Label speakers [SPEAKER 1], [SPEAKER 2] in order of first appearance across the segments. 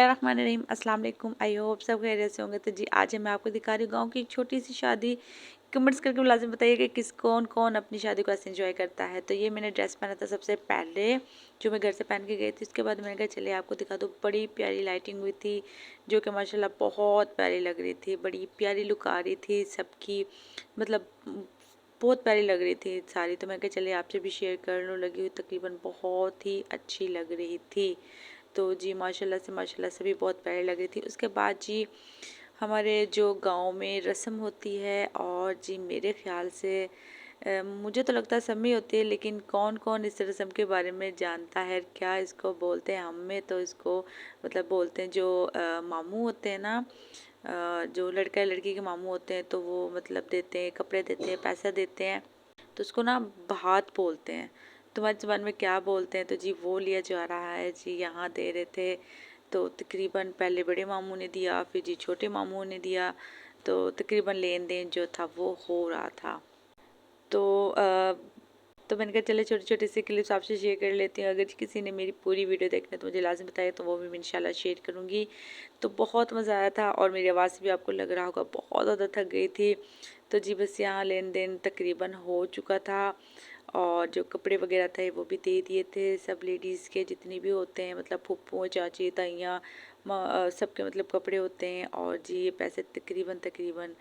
[SPEAKER 1] बिस्मिल्लाहिर्रहमानिर्रहीम, अस्सलाम वालेकुम। आई होप सब खैरियत से होंगे। तो जी आज मैं आपको दिखा रही हूँ गाँव की एक छोटी सी शादी। कमेंट्स करके लाज़िम बताइए कि कौन कौन अपनी शादी को ऐसे एंजॉय करता है। तो ये मैंने ड्रेस पहना था सबसे पहले, जो मैं घर से पहन के गई थी। उसके बाद मैंने कहा चलिए आपको दिखा दूँ। बड़ी प्यारी लाइटिंग हुई थी जो कि माशाल्लाह बहुत प्यारी लग रही थी। बड़ी प्यारी लुक आ रही थी सबकी, मतलब बहुत प्यारी लग रही थी सारी। तो मैं कहा चलिए आपसे भी शेयर कर लूँ। लगी हुई तकरीबन बहुत ही अच्छी लग रही थी। तो जी माशाल्लाह से भी बहुत प्यारी लग रही थी। उसके बाद जी हमारे जो गांव में रस्म होती है, और जी मेरे ख्याल से मुझे तो लगता है सब में होती है, लेकिन कौन कौन इस रस्म के बारे में जानता है। क्या इसको बोलते हैं, हम में तो इसको मतलब बोलते हैं जो मामू होते हैं ना, जो लड़का या लड़की के मामू होते हैं, तो वो मतलब देते हैं, कपड़े देते हैं, पैसा देते हैं, तो उसको ना भात बोलते हैं। तुम्हारी ज़बान में क्या बोलते हैं? तो जी वो लिया जा रहा है। जी यहाँ दे रहे थे, तो तकरीबन पहले बड़े मामू ने दिया, फिर जी छोटे मामू ने दिया। तो तकरीबन लेन देन जो था वो हो रहा था। तो तो मैंने कहा चले छोटे छोटे से क्लिप्स आपसे शेयर कर लेती हूँ। अगर किसी ने मेरी पूरी वीडियो देखना है तो मुझे लाज़िम बताया, तो वो भी मैं इंशाल्लाह शेयर करूँगी। तो बहुत मज़ा आया था, और मेरी आवाज़ से भी आपको लग रहा होगा बहुत ज़्यादा थक गई थी। तो जी बस यहाँ लेन देन तकरीबन हो चुका था, और जो कपड़े वगैरह थे वो भी दे दिए थे सब लेडीज़ के, जितनी भी होते हैं, मतलब फूफू, चाची, ताइयाँ, सबके मतलब कपड़े होते हैं। और जी ये पैसे तकरीबन तकरीबन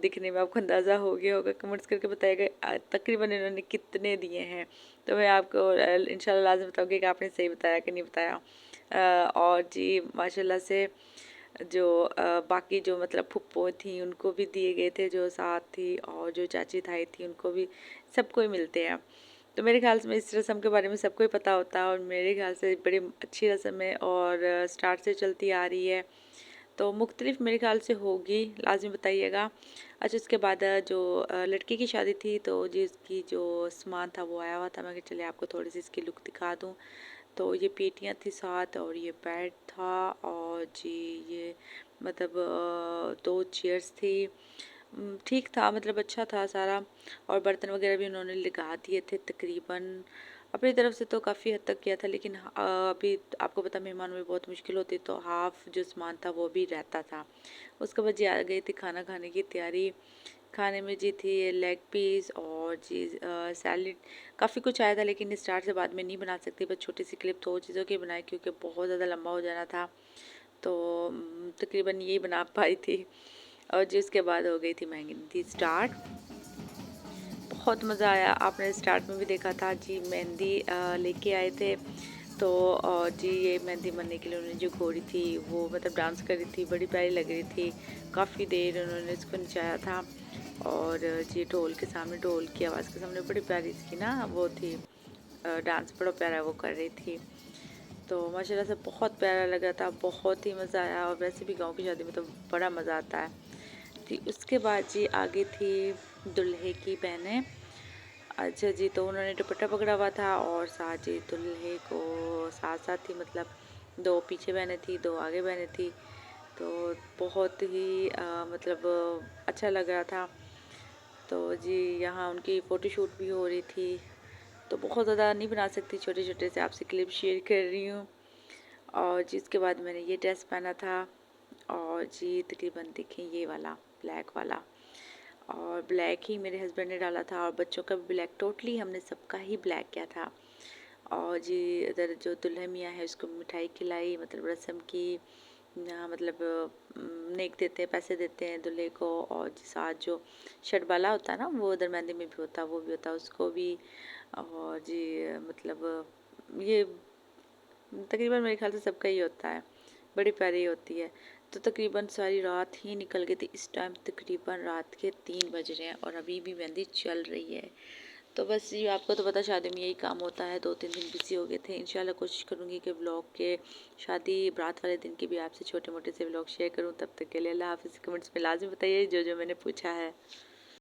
[SPEAKER 1] दिखने में आपको अंदाज़ा हो गया होगा। कमेंट्स करके बताएगा तकरीबन इन्होंने कितने दिए हैं। तो मैं आपको इंशाल्लाह लाज़िम बताऊँगी कि आपने सही बताया कि नहीं बताया। और जी माशाल्लाह से जो बाकी जो मतलब फुप्पो थी उनको भी दिए गए थे जो साथ थी, और जो चाची ताई थी उनको भी, सबको ही मिलते हैं। तो मेरे ख्याल से इस रस्म के बारे में सबको ही पता होता है, और मेरे ख्याल से बड़ी अच्छी रस्म है और स्टार्ट से चलती आ रही है। तो मुख्तलिफ मेरे ख्याल से होगी, लाजमी बताइएगा। अच्छा उसके बाद जो लड़की की शादी थी, तो जिसकी जो सामान था वो आया हुआ था। मैं कि चलिए आपको थोड़ी सी इसकी लुक दिखा दूँ। तो ये पेटियां थी साथ, और ये बेड था, और जी ये मतलब दो चेयर्स थी। ठीक था, मतलब अच्छा था सारा। और बर्तन वगैरह भी उन्होंने लगा दिए थे तकरीबन। अपनी तरफ से तो काफ़ी हद तक किया था, लेकिन अभी आपको पता मेहमानों में बहुत मुश्किल होती, तो हाफ जो सामान था वो भी रहता था। उसके बाद जी आ गई थी खाना खाने की तैयारी। खाने में जी थी लेग पीस, और जी सैलिड, काफ़ी कुछ आया था, लेकिन स्टार्ट से बाद में नहीं बना सकती। बस छोटी सी क्लिप दो चीज़ों की बनाई, क्योंकि बहुत ज़्यादा लंबा हो जाना था। तो तकरीबन यही बना पाई थी। और जी उसके बाद हो गई थी मेहंदी स्टार्ट। बहुत मज़ा आया, आपने स्टार्ट में भी देखा था जी मेहंदी लेके आए थे। तो जी ये मेहंदी बनने के लिए उन्होंने जो घोड़ी थी वो मतलब डांस कर रही थी, बड़ी प्यारी लग रही थी। काफ़ी देर उन्होंने इसको नचाया था, और जी ढोल के सामने, ढोल की आवाज़ के सामने बड़ी प्यारी इसकी ना वो थी, डांस बड़ा प्यारा वो कर रही थी। तो माशाल्लाह से बहुत प्यारा लग रहा था, बहुत ही मज़ा आया। और वैसे भी गांव की शादी में तो बड़ा मज़ा आता है। थी उसके बाद जी आगे थी दुल्हे की बहनें। अच्छा जी, तो उन्होंने दुपट्टा पकड़ा हुआ था, और साथ जी दुल्हे को साथ साथ थी, मतलब दो पीछे बहनें थी, दो आगे बहनें थी। तो बहुत ही मतलब अच्छा लग रहा था। तो जी यहाँ उनकी फ़ोटोशूट भी हो रही थी। तो बहुत ज़्यादा नहीं बना सकती, छोटे छोटे से आपसे क्लिप शेयर कर रही हूँ। और जी उसके बाद मैंने ये ड्रेस पहना था, और जी तकरीबन देखें ये वाला ब्लैक वाला, और ब्लैक ही मेरे हस्बैंड ने डाला था, और बच्चों का भी ब्लैक, टोटली हमने सबका ही ब्लैक किया था। और जी इधर जो दुल्हन मियाँ है उसको मिठाई खिलाई, मतलब रस्म की, मतलब नेक देते हैं, पैसे देते हैं दूल्हे को। और जी साथ जो शर्टवाला होता है ना, वो उधर मेहंदी में भी होता है, वो भी होता है, उसको भी। और जी मतलब ये तकरीबन मेरे ख्याल से सबका ही होता है, बड़ी प्यारी होती है। तो तकरीबन सारी रात ही निकल गई थी। इस टाइम तकरीबन रात के 3 बज रहे हैं, और अभी भी मेहंदी चल रही है। तो बस ये आपको तो पता, शादी में यही काम होता है। 2-3 दिन बिजी हो गए थे। इंशाल्लाह कोशिश करूँगी कि ब्लॉग के शादी बारात वाले दिन के भी आपसे छोटे मोटे से ब्लॉग शेयर करूँ। तब तक के लिए अल्लाह हाफ़िज़। कमेंट्स में लाजमी बताइए जो जो मैंने पूछा है।